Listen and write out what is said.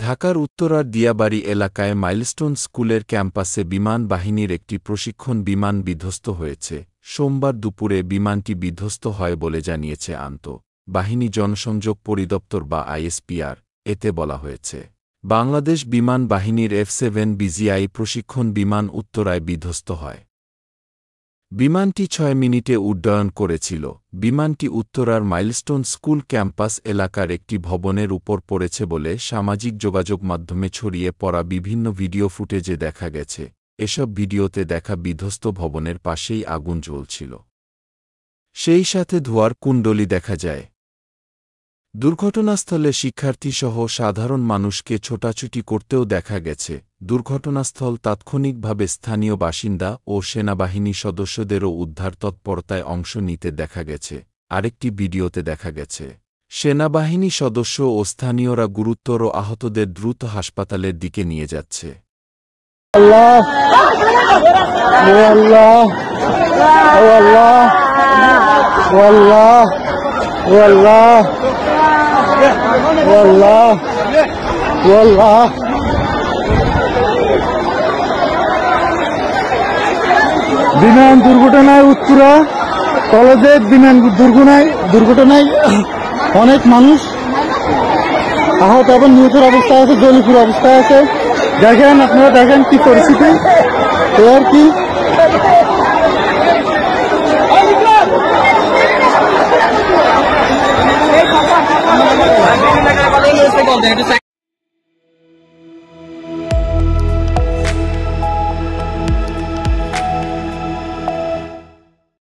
ঢাকার উত্তরার দিয়াবাড়ি এলাকায় মাইলস্টোন স্কুলের ক্যাম্পাসে বিমান বাহিনীর একটি প্রশিক্ষণ বিমান বিধ্বস্ত হয়েছে। সোমবার দুপুরে বিমানটি বিধ্বস্ত হয় বলে জানিয়েছে বাহিনী জনসংযোগ পরিদপ্তর বা আইএসপিআর। এতে বলা হয়েছে, বাংলাদেশ বিমান বাহিনীর F-7 বিজিআই প্রশিক্ষণ বিমান উত্তরায় বিধ্বস্ত হয়। বিমানটি 6 মিনিটে উড্ডয়ন করেছিল। বিমানটি উত্তরার মাইলস্টোন স্কুল ক্যাম্পাস এলাকার একটি ভবনের উপর পড়েছে বলে সামাজিক যোগাযোগ মাধ্যমে ছড়িয়ে পড়া বিভিন্ন ভিডিও ফুটেজে দেখা গেছে। এসব ভিডিওতে দেখা বিধ্বস্ত ভবনের পাশেই আগুন জ্বলছিল, সেই সাথে ধোঁয়ার কুণ্ডলী দেখা যায়। দুর্ঘটনাস্থলে শিক্ষার্থীসহ সাধারণ মানুষকে ছোটাছুটি করতেও দেখা গেছে। দুর্ঘটনাস্থল তাৎক্ষণিকভাবে স্থানীয় বাসিন্দা ও সেনাবাহিনী সদস্যদেরও উদ্ধার তৎপরতায় অংশ নিতে দেখা গেছে। আরেকটি ভিডিওতে দেখা গেছে, সেনাবাহিনী সদস্য ও স্থানীয়রা গুরুতর আহতদের দ্রুত হাসপাতালের দিকে নিয়ে যাচ্ছে। বিমান দুর্ঘটনায় উত্তরা কলেজের বিমান দুর্ঘটনায় অনেক মানুষ আহত এবং নিহতের অবস্থায় আছে, জলিপুর অবস্থায় আছে। দেখেন, আপনারা দেখেন কি পরিস্থিতি, আর কি